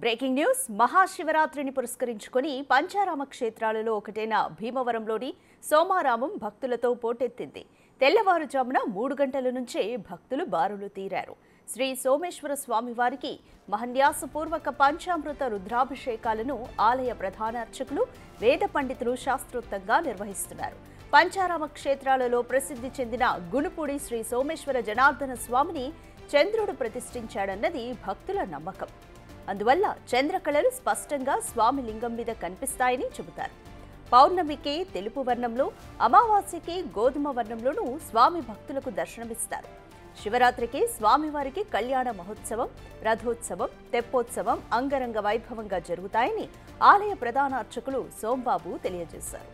Breaking news మహాశివరాత్రిని పురస్కరించుకొని పంచారామ క్షేత్రాలలో ఒకటైన భీమవరంలోని సోమారామం భక్తులతో పోటెత్తింది. తెల్లవారుజామున 3 గంటల నుంచే భక్తులు బారులు తీరారు. శ్రీ సోమేశ్వర స్వామివారికి మహన్యాసపూర్వక పంచామృత రుద్రాభిషేకాలను ఆలయ ప్రధాన అర్చకులు, వేద పండితులు శాస్త్రోక్తంగా నిర్వహిస్తున్నారు. పంచారామ క్షేత్రాలలో ప్రసిద్ధి చెందిన గునుపూడి శ్రీ సోమేశ్వర జనార్దన స్వామిని చంద్రుడు ప్రతిష్ఠించాడన్నది భక్తుల నమ్మకం. అందువల్ల చంద్రకళలు స్పష్టంగా స్వామి లింగం మీద కనిపిస్తాయని చెబుతారు. పౌర్ణమికి తెలుపు వర్ణంలో, అమావాస్యకి గోధుమ వర్ణంలోనూ స్వామి భక్తులకు దర్శనమిస్తారు. శివరాత్రికి స్వామివారికి కళ్యాణ మహోత్సవం, రథోత్సవం, తెప్పోత్సవం అంగరంగ వైభవంగా జరుగుతాయని ఆలయ ప్రధాన అర్చకులు సోంబాబు తెలియజేశారు.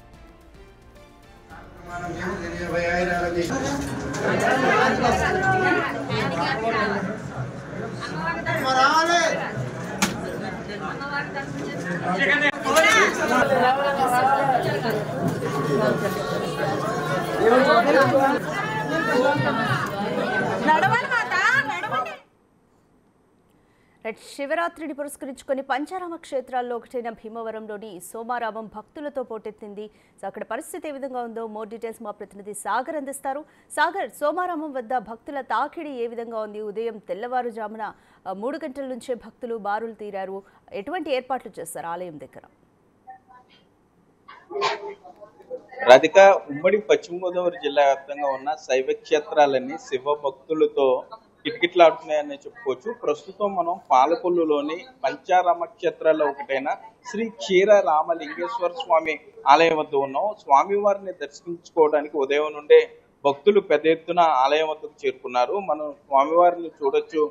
శివరాత్రిని పురస్కరించుకొని పంచారామ క్షేత్రాల్లో ఒకటైన భీమవరంలోని సోమారామం భక్తులతో పోటెత్తింది. సో అక్కడ పరిస్థితి ఏ విధంగా ఉందో మోర్ డీటెయిల్స్ మా ప్రతినిధి సాగర్ అందిస్తారు. సాగర్, సోమారామం వద్ద భక్తుల తాకిడి ఏ విధంగా ఉంది? ఉదయం తెల్లవారుజామున 3 గంటల నుంచే భక్తులు బారులు తీరారు. ఎటువంటి ఏర్పాట్లు చేస్తారు ఆలయం దగ్గర? రాధిక, ఉమ్మడి పశ్చిమ గోదావరి జిల్లా వ్యాప్తంగా ఉన్న శైవ క్షేత్రాలన్నీ శివ భక్తులతో కిటకిటలాడుతున్నాయని చెప్పుకోవచ్చు. ప్రస్తుతం మనం పాలకొల్లులోని పంచారామ క్షేత్రాల్లో ఒకటైన శ్రీ క్షీర రామలింగేశ్వర స్వామి ఆలయం వద్ద ఉన్నాం. స్వామివారిని దర్శించుకోవడానికి ఉదయం నుండే భక్తులు పెద్ద ఎత్తున ఆలయం వద్దకు చేరుకున్నారు. మనం స్వామివారిని చూడొచ్చు.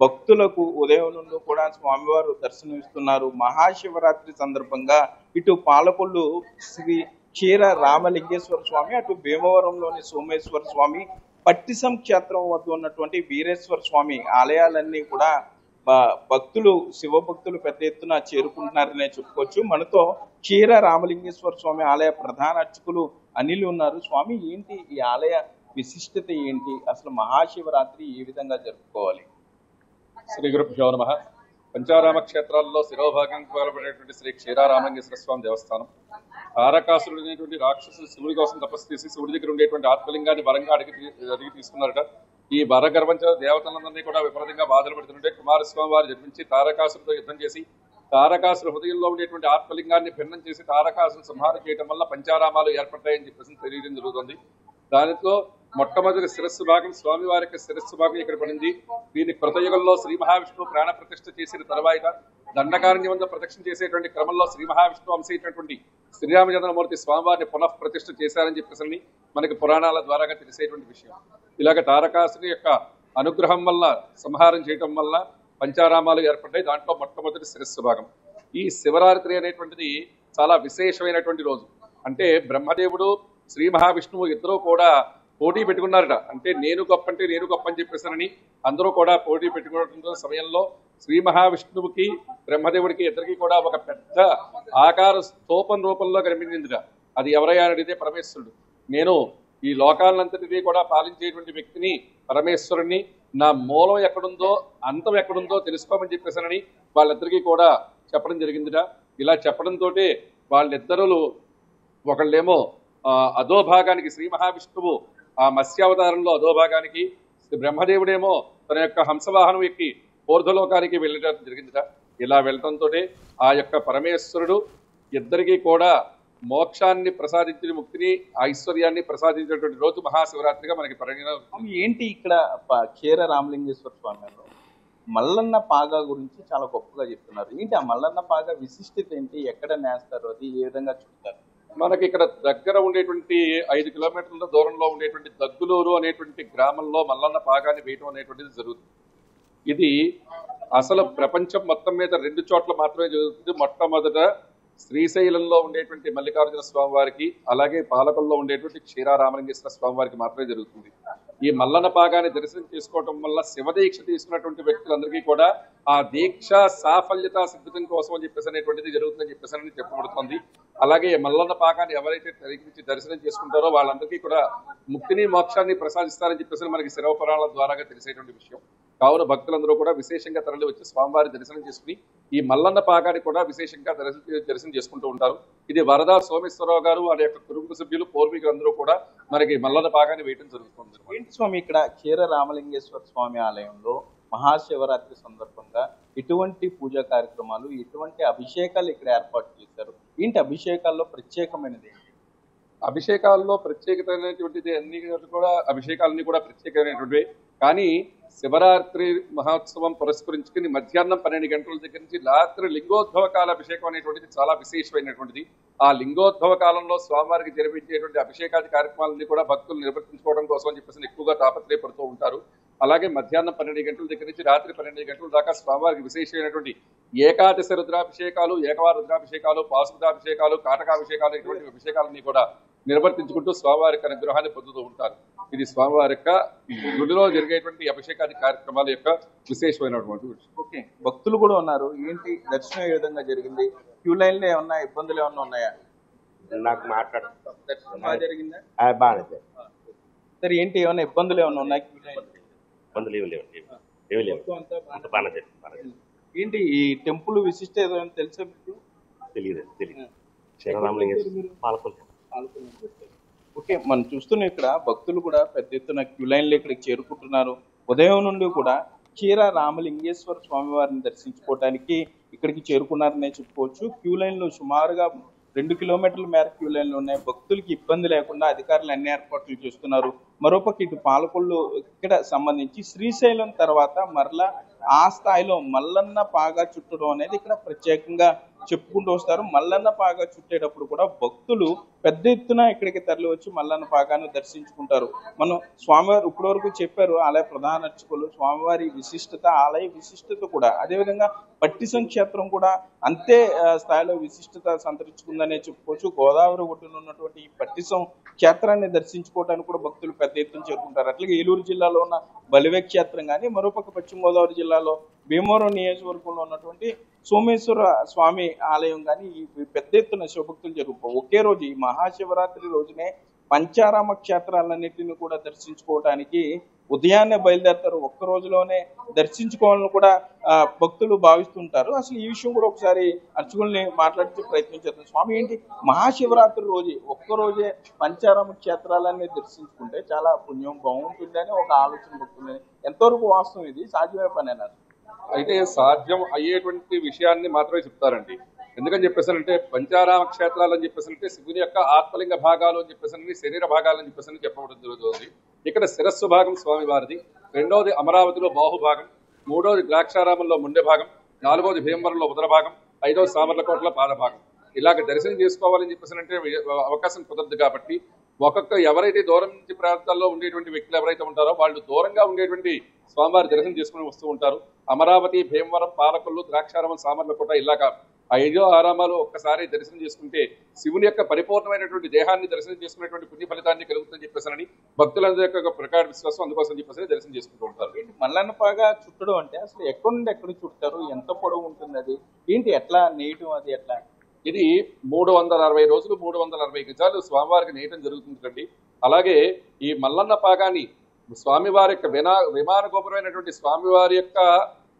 భక్తులకు ఉదయం నుండి కూడా స్వామివారు దర్శనమిస్తున్నారు. మహాశివరాత్రి సందర్భంగా ఇటు పాలకొల్లు శ్రీ క్షీర రామలింగేశ్వర స్వామి, అటు భీమవరంలోని సోమేశ్వర స్వామి, పట్టిసం క్షేత్రం వద్ద ఉన్నటువంటి వీరేశ్వర స్వామి ఆలయాలన్నీ కూడా భక్తులు, శివ భక్తులు పెద్ద ఎత్తున చేరుకుంటున్నారనే చెప్పుకోవచ్చు. మనతో క్షీర రామలింగేశ్వర స్వామి ఆలయ ప్రధాన అర్చకులు అనిల్ ఉన్నారు. స్వామి, ఏంటి ఈ ఆలయ విశిష్టత ఏంటి? అసలు మహాశివరాత్రి ఏ విధంగా జరుపుకోవాలి? శ్రీ గురుభ్యో నమః. పంచారామ క్షేత్రాల్లో శిరోభాగంగా కొలబడేటువంటి శ్రీ క్షీరారామలింగేశ్వర స్వామి దేవస్థానం. తారకాసురుడు అనేటువంటి రాక్షసులు శివుడి కోసం తపస్సు చేసి శివుడి దగ్గర ఉండేటువంటి ఆత్మలింగాన్ని వరంగా అడిగి తీసుకున్నారట. ఈ వరగర్వంచ దేవతలందరినీ కూడా విపరీతంగా బాధలు పెడుతుంటే కుమారస్వామి వారు జన్మించి తారకాసురుడితో యుద్ధం చేసి తారకాసురు హృదయంలో ఉండేటువంటి ఆత్మలింగాన్ని భిన్నం చేసి తారకాసురు సంహారం చేయడం వల్ల పంచారామాలు ఏర్పడతాయని చెప్పేసి తెలియడం జరుగుతుంది. దానితో మొట్టమొదటి శిరస్సు భాగం, స్వామివారి యొక్క శిరస్సు భాగం ఇక్కడ పడింది. దీని కృతయుగంలో శ్రీ మహావిష్ణువు ప్రాణ ప్రతిష్ఠ చేసిన తర్వాత దండకారణ్యం వద్ద ప్రదక్షిణ చేసేటువంటి క్రమంలో శ్రీ మహావిష్ణువు అంశైనటువంటి శ్రీరామచంద్రమూర్తి స్వామివారిని పునః ప్రతిష్ఠ చేశారని చెప్పేసి మనకి పురాణాల ద్వారా తెలిసేటువంటి విషయం. ఇలాగ తారకాసుని యొక్క అనుగ్రహం వల్ల, సంహారం చేయటం వల్ల పంచారామాలు ఏర్పడ్డాయి. దాంట్లో మొట్టమొదటి శిరస్సు భాగం. ఈ శివరాత్రి అనేటువంటిది చాలా విశేషమైనటువంటి రోజు. అంటే బ్రహ్మదేవుడు, శ్రీ మహావిష్ణువు ఇద్దరూ కూడా పోటీ పెట్టుకున్నారట. అంటే నేను గొప్ప అని చెప్పేసానని అందరూ కూడా పోటీ పెట్టుకున్న సమయంలో శ్రీ మహావిష్ణువుకి, బ్రహ్మదేవుడికి ఇద్దరికి కూడా ఒక పెద్ద ఆకార స్తూపం రూపంలో కనిపించిందిట. అది ఎవరయ్యా అడిగితే పరమేశ్వరుడు. నేను ఈ లోకాలంతటినీ కూడా పాలించేటువంటి వ్యక్తిని, పరమేశ్వరుణ్ణి, నా మూలం ఎక్కడుందో, అంతం ఎక్కడుందో తెలుసుకోమని చెప్పేసానని వాళ్ళిద్దరికీ కూడా చెప్పడం జరిగిందిట. ఇలా చెప్పడంతో వాళ్ళిద్దరు, ఒకళ్ళేమో అధోభాగానికి శ్రీ మహావిష్ణువు ఆ మత్స్యావతారంలో అధోభాగానికి, బ్రహ్మదేవుడేమో తన యొక్క హంసవాహనం ఎక్కి ఊర్ధ్వలోకానికి వెళ్ళడం జరిగిందిట. ఇలా వెళ్ళడంతో ఆ యొక్క పరమేశ్వరుడు ఇద్దరికీ కూడా మోక్షాన్ని ప్రసాదించిన, ముక్తిని, ఐశ్వర్యాన్ని ప్రసాదించినటువంటి రోజు మహాశివరాత్రిగా మనకి పరిగణన. ఏంటి ఇక్కడ క్షీర రామలింగేశ్వర స్వామి మల్లన్న పాగా గురించి చాలా గొప్పగా చెప్తున్నారు. ఏంటి ఆ మల్లన్న పాగా విశిష్టత ఏంటి? ఎక్కడ నేస్తారు? అది ఏ విధంగా చూస్తారు? మనకి ఇక్కడ దగ్గర ఉండేటువంటి 5 కిలోమీటర్ల దూరంలో ఉండేటువంటి దగ్గులూరు అనేటువంటి గ్రామంలో మల్లన్న పాగాన్ని వేయటం అనేటువంటిది జరుగుతుంది. ఇది అసలు ప్రపంచం మొత్తం మీద 2 చోట్ల మాత్రమే జరుగుతుంది. మొట్టమొదట శ్రీశైలంలో ఉండేటువంటి మల్లికార్జున స్వామి వారికి, అలాగే పాలకొల్లో ఉండేటువంటి క్షీరారామలింగేశ్వర స్వామి వారికి మాత్రమే జరుగుతుంది. ఈ మల్లన్న పాగాన్ని దర్శనం చేసుకోవటం వల్ల శివదీక్ష తీసుకున్నటువంటి వ్యక్తులందరికీ కూడా ఆ దీక్ష సాఫల్యత సిద్ధం కోసం అని చెప్పేసి అనేటువంటిది జరుగుతుందని చెప్పేసి చెప్పబడుతుంది. అలాగే మల్లన్న పాగాన్ని ఎవరైతే దర్శనం చేసుకుంటారో వాళ్ళందరికీ కూడా ముక్తిని, మోక్షాన్ని ప్రసాదిస్తారని చెప్పేసి మనకి శివపురాణాల ద్వారా తెలిసేటువంటి విషయం. కావున భక్తులందరూ కూడా విశేషంగా తరలి వచ్చి స్వామివారి దర్శనం చేసుకుని ఈ మల్లన్న పాగాన్ని కూడా విశేషంగా దర్శనం చేసుకుంటూ ఉంటారు. ఇది వరద సోమేశ్వరరావు గారు వారి యొక్క కుటుంబ సభ్యులు పూర్వీకులందరూ కూడా మనకి మల్లన్న పాగాన్ని వేయడం జరుగుతుంది. ఏంటి స్వామి ఇక్కడ క్షీర రామలింగేశ్వర స్వామి ఆలయంలో మహాశివరాత్రి సందర్భంగా ఎటువంటి పూజా కార్యక్రమాలు, ఎటువంటి అభిషేకాలు ఇక్కడ ఏర్పాటు చేశారు? ఏంటి అభిషేకాల్లో ప్రత్యేకమైనది? అభిషేకాల్లో ప్రత్యేకత అనేటువంటిది అభిషేకాలన్నీ కూడా ప్రత్యేకమైనటువంటివి. కానీ శివరాత్రి మహోత్సవం పురస్కరించుకుని మధ్యాహ్నం 12 గంటల దగ్గర నుంచి రాత్రి లింగోద్భవ కాల అభిషేకం అనేటువంటిది చాలా విశేషమైనటువంటిది. ఆ లింగోద్భవ కాలంలో స్వామివారికి జరిపించేటువంటి అభిషేకాది కార్యక్రమాలన్నీ కూడా భక్తులు నిర్వర్తించుకోవడం కోసం అని చెప్పేసి ఎక్కువగా తాపత్రయపడుతూ ఉంటారు. అలాగే మధ్యాహ్నం 12 గంటల దగ్గర నుంచి రాత్రి 12 గంటల దాకా స్వామివారికి విశేషమైనటువంటి ఏకాదశ రుద్రాభిషేకాలు, ఏకవార రుద్రాభిషేకాలు, పాశుపతాభిషేకాలు, కాటకాభిషేకాలు ఇటువంటి అభిషేకాలన్నీ కూడా నిర్వర్తించుకుంటూ స్వామివారి యొక్క అనుగ్రహాన్ని పొందుతూ ఉంటారు. ఇది స్వామివారి యొక్క గుడిలో జరిగేటువంటి అభిషేకాది కార్యక్రమాల యొక్క విశేషమైనటువంటి విషయం. ఓకే, భక్తులు కూడా ఉన్నారు. ఏంటి దర్శనం ఏ విధంగా జరిగింది? క్యూ లైన్ లో ఏమన్నా ఇబ్బందులు ఏమన్నా ఉన్నాయా? నాకు మాట్లాడుతాం దర్శనం బాగా జరిగిందా? బాగానే సరే, ఏంటి ఏమన్నా ఇబ్బందులు ఏమన్నా ఉన్నాయి క్యూ లైన్? ఇబ్బందులు ఏమి లేవు అంత బాగానే జరిగింది. ఏంటి ఈ టెంపుల్ విశిష్ట ఏదైనా తెలుసా మీకు? తెలియదు శ్రీరామలింగేశ్వర పాలకొల్లు. ఓకే, మనం చూస్తున్నాం ఇక్కడ భక్తులు కూడా పెద్ద ఎత్తున క్యూ లైన్లు ఇక్కడికి చేరుకుంటున్నారు. ఉదయం నుండి కూడా క్షీర రామలింగేశ్వర స్వామి వారిని దర్శించుకోవడానికి ఇక్కడికి చేరుకున్నారనే చెప్పుకోవచ్చు. క్యూ లైన్లు సుమారుగా 2 కిలోమీటర్ల మేర క్యూ లైన్లు ఉన్నాయి. భక్తులకి ఇబ్బంది లేకుండా అధికారులు అన్ని ఏర్పాట్లు చేస్తున్నారు. మరోపక్క ఇటు పాలకొల్లు ఇక్కడ సంబంధించి శ్రీశైలం తర్వాత మరలా ఆ స్థాయిలో మల్లన్న పాగా చుట్టడం అనేది ఇక్కడ ప్రత్యేకంగా చెప్పుకుంటూ వస్తారు. మల్లన్న పాగా చుట్టేటప్పుడు కూడా భక్తులు పెద్ద ఎత్తున ఇక్కడికి తరలి వచ్చి మల్లన్న పాగాను దర్శించుకుంటారు. మనం స్వామివారు ఇప్పటి వరకు చెప్పారు ఆలయ ప్రధాన అర్చకులు, స్వామివారి విశిష్టత, ఆలయ విశిష్టత కూడా అదేవిధంగా పట్టిసం క్షేత్రం కూడా అంతే స్థాయిలో విశిష్టత సంతరించుకుందనే చెప్పుకోవచ్చు. గోదావరి ఒడ్డున ఉన్నటువంటి ఈ పట్టిసం క్షేత్రాన్ని దర్శించుకోవడానికి కూడా భక్తులు పెద్ద ఎత్తున చేరుకుంటారు. అట్లాగే ఏలూరు జిల్లాలో ఉన్న బలివే క్షేత్రం కానీ, మరోపక్క పశ్చిమ గోదావరి జిల్లాలో భీమవరం నియోజకవర్గంలో ఉన్నటువంటి సోమేశ్వర స్వామి ఆలయం కానీ ఈ పెద్ద ఎత్తున శివభక్తులు జరుగుతాయి. ఒకే రోజు ఈ మహాశివరాత్రి రోజునే పంచారామ క్షేత్రాలన్నింటినీ కూడా దర్శించుకోవడానికి ఉదయాన్నే బయలుదేరతారు. ఒక్క రోజులోనే దర్శించుకోవాలని కూడా భక్తులు భావిస్తుంటారు. అసలు ఈ విషయం కూడా ఒకసారి అర్చకుల్ని మాట్లాడించే ప్రయత్నం చేస్తాం. స్వామి, ఏంటి మహాశివరాత్రి రోజు ఒక్కరోజే పంచారామ క్షేత్రాలన్నీ దర్శించుకుంటే చాలా పుణ్యం బాగుంటుందని ఒక ఆలోచన భక్తులని. ఎంతవరకు వాస్తవం ఇది? సాధ్యమే పని అన్నారు. అయితే సాధ్యం అయ్యేటువంటి విషయాన్ని మాత్రమే చెప్తారండి. ఎందుకని చెప్పేసానంటే పంచారామ క్షేత్రాలు అని చెప్పేసానంటే శివుని యొక్క ఆత్మలింగ భాగాలు అని చెప్పేసి శరీర భాగాలు అని చెప్పేసి చెప్పబడి జరుగుతుంది. ఇక్కడ శిరస్సు భాగం స్వామివారిది, రెండవది అమరావతిలో బాహుభాగం, మూడవది ద్రాక్షారామంలో ముండె భాగం, నాలుగవది భీమవరంలో ఉదర భాగం, ఐదవది సామర్లకోటలో పాదభాగం. ఇలాగ దర్శనం చేసుకోవాలని చెప్పేసానంటే అవకాశం కుదరదు. కాబట్టి ఎవరైతే దూరం నుంచి ప్రాంతాల్లో ఉండేటువంటి వ్యక్తులు ఎవరైతే ఉంటారో వాళ్ళు దూరంగా ఉండేటువంటి స్వామివారి దర్శనం చేసుకుని వస్తూ ఉంటారు. అమరావతి, భీమవరం, పాలకొల్లు, ద్రాక్షారామం, సామర్లకోట ఇలాగ 5 ఆరామాలు ఒక్కసారి దర్శనం చేసుకుంటే శివుని యొక్క పరిపూర్ణమైనటువంటి దేహాన్ని దర్శనం చేసుకునేటువంటి పుణ్య ఫలితాన్ని కలుగుతుందని చెప్పేసానని భక్తులందరి యొక్క ప్రకార విశ్వాసం. అందుకోసం చెప్పేసి దర్శనం చేసుకుంటూ ఉంటారు. మల్లన్న పాగా చుట్టడం అంటే అసలు ఎక్కడి నుండి ఎక్కడ చుట్టారు? ఎంత పొడవు ఉంటుంది? అది ఏంటి? ఎట్లా నేయటం? అది ఎట్లా? ఇది 360 రోజులు 360 గజాలు స్వామివారికి నేయటం జరుగుతుందండి. అలాగే ఈ మల్లన్న పాగాన్ని స్వామివారి యొక్క విమాన గోపురమైనటువంటి స్వామివారి యొక్క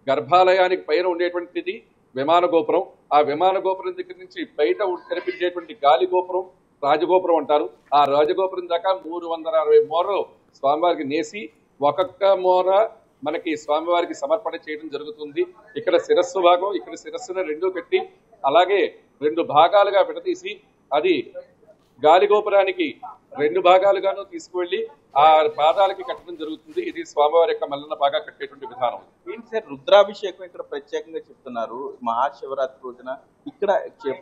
గర్భాలయానికి పైన ఉండేటువంటిది విమాన గోపురం. ఆ విమాన గోపురం దగ్గర నుంచి బయట కనిపించేటువంటి గాలి గోపురం రాజగోపురం అంటారు. ఆ రాజగోపురం దాకా 360 మూరలు స్వామివారికి నేసి ఒక్కొక్క మూర మనకి స్వామివారికి సమర్పణ చేయడం జరుగుతుంది. ఇక్కడ శిరస్సు భాగం, ఇక్కడ శిరస్సును 2 కట్టి అలాగే 2 భాగాలుగా విడదీసి అది గాలి గోపురానికి 2 భాగాలుగాను తీసుకువెళ్లి ఆ పాదాలకి కట్టడం జరుగుతుంది. ఇది స్వామివారి యొక్క మల్లన్న పాగా కట్టేటువంటి విధానం. ఏంటి సార్, రుద్రాభిషేకం ఇక్కడ ప్రత్యేకంగా చెప్తున్నారు. మహాశివరాత్రి రోజున ఇక్కడ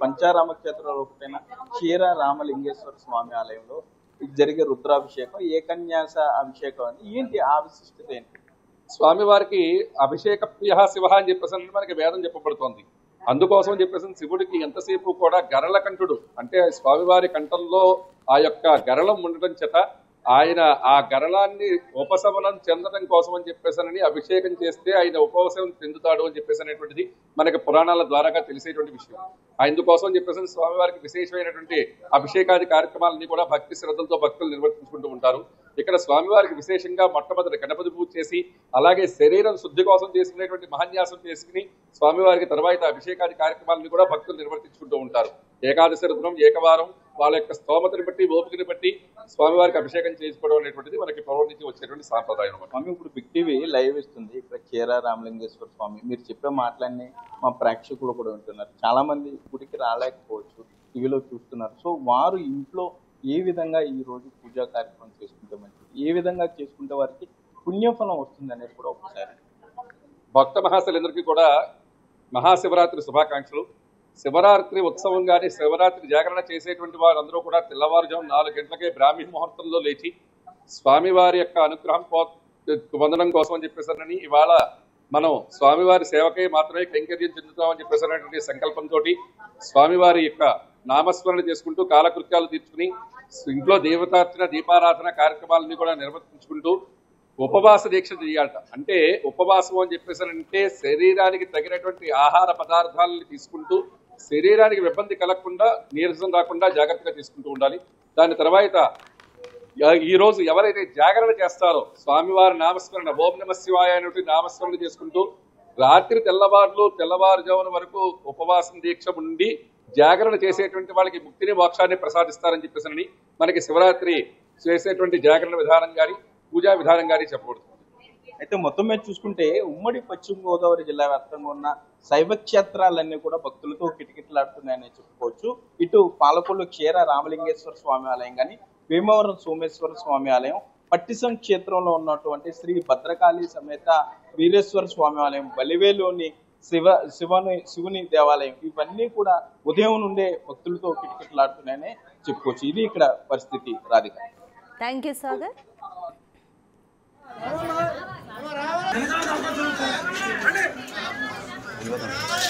పంచారామ క్షేత్రాలు ఒకటైన క్షీర రామలింగేశ్వర స్వామి ఆలయంలో జరిగే రుద్రాభిషేకం ఏకన్యాస అభిషేకం అని ఏంటి? ఆ విశిష్టత ఏంటి? స్వామివారికి అభిషేక ప్రియ శివ అని చెప్పేసి మనకి వేదం చెప్పబడుతోంది. అందుకోసం చెప్పేసి శివుడికి ఎంతసేపు కూడా గరళ కంఠుడు అంటే స్వామివారి కంఠంలో ఆ యొక్క గరళం ఉండటం చేత ఆయన ఆ గరళాన్ని ఉపశమనం చెందడం కోసం అని చెప్పేసానని అభిషేకం చేస్తే ఆయన ఉపశమనం చెందుతాడు అని చెప్పేసి అనేటువంటిది మనకి పురాణాల ద్వారాగా తెలిసేటువంటి విషయం. అందుకోసం అని చెప్పేసి స్వామివారికి విశేషమైనటువంటి అభిషేకాది కార్యక్రమాలన్నీ కూడా భక్తి శ్రద్ధలతో భక్తులు నిర్వర్తించుకుంటూ ఉంటారు. ఇక్కడ స్వామివారికి విశేషంగా మొట్టమొదటి గణపతి పూజ చేసి అలాగే శరీరం శుద్ధి కోసం చేసుకునేటువంటి మహాన్యాసం చేసుకుని స్వామివారికి తర్వాత అభిషేకాది కార్యక్రమాలను కూడా భక్తులు నిర్వర్తించుకుంటూ ఉంటారు. ఏకాదశి రుద్రం ఏకవారం వాళ్ళ యొక్క స్తోమతని బట్టి ఓపికని బట్టి స్వామివారికి అభిషేకం చేసుకోవడం అనేటువంటిది మనకి పూర్వం నుంచి వచ్చేటువంటి సాంప్రదాయం. స్వామి ఇప్పుడు బిగ్ టీవీ లైవ్ ఇస్తుంది ఇక్కడ చీరా రామలింగేశ్వర స్వామి, మీరు చెప్పే మాటలన్నీ మా ప్రేక్షకులు కూడా వింటున్నారు. చాలా మంది గుడికి రాలేకపోవచ్చు, టీవీలో చూస్తున్నారు. సో వారు ఇంట్లో ఏ విధంగా ఈ రోజు పూజా కార్యక్రమం చేసుకుంటే మంచిది, ఏ విధంగా చేసుకుంటే వారికి పుణ్యఫలం వస్తుంది అనేది కూడా ఒకసారి భక్త మహాశులందరికీ కూడా మహాశివరాత్రి శుభాకాంక్షలు. శివరాత్రి ఉత్సవం కానీ శివరాత్రి జాగరణ చేసేటువంటి వారందరూ కూడా తెల్లవారుజాము 4 గంటలకే బ్రాహ్మీ ముహూర్తంలో లేచి స్వామివారి యొక్క అనుగ్రహం పొందడం కోసం అని చెప్పేసారని ఇవాళ మనం స్వామివారి సేవకే మాత్రమే కైంకర్యం చెందుతామని చెప్పేసినటువంటి సంకల్పంతో స్వామివారి యొక్క నామస్మరణ చేసుకుంటూ కాలకృత్యాలు తీర్చుకుని ఇంట్లో దేవతార్చన దీపారాధన కార్యక్రమాలని కూడా నిర్వర్తించుకుంటూ ఉపవాస దీక్ష చేయాలట. అంటే ఉపవాసం అని చెప్పేసారంటే శరీరానికి తగినటువంటి ఆహార పదార్థాలను తీసుకుంటూ శరీరానికి ఇబ్బంది కలగకుండా నీరసం రాకుండా జాగ్రత్తగా తీసుకుంటూ ఉండాలి. దాని తర్వాత ఈ రోజు ఎవరైతే జాగరణ చేస్తారో స్వామివారి నామస్మరణ ఓం నమ శివాయ అనేటువంటి నామస్మరణ చేసుకుంటూ రాత్రి తెల్లవారుజామున వరకు ఉపవాసం దీక్ష ఉండి జాగరణ చేసేటువంటి వాళ్ళకి ముక్తిని మోక్షాన్ని ప్రసాదిస్తారని చెప్పేసి మనకి శివరాత్రి చేసేటువంటి జాగరణ విధానం గాని పూజా విధానం గాని చెప్పబడుతుంది. అయితే మొత్తం మీద చూసుకుంటే ఉమ్మడి పశ్చిమ గోదావరి జిల్లా వ్యాప్తంగా ఉన్న శైవ క్షేత్రాలన్నీ కూడా భక్తులతో కిటకిటలాడుతున్నాయని చెప్పుకోవచ్చు. ఇటు పాలకొల్లు క్షీర రామలింగేశ్వర స్వామి ఆలయం కానీ, భీమవరం సోమేశ్వర స్వామి ఆలయం, పట్టిసం క్షేత్రంలో ఉన్నటువంటి శ్రీ భద్రకాళి సమేత వీరేశ్వర స్వామి ఆలయం, బలివేలోని శివుని దేవాలయం, ఇవన్నీ కూడా ఉదయం నుండే భక్తులతో కిటకిటలాడుతున్నాయని చెప్పుకోవచ్చు. ఇది ఇక్కడ పరిస్థితి. Radhika, thank you Sagar. Vamos,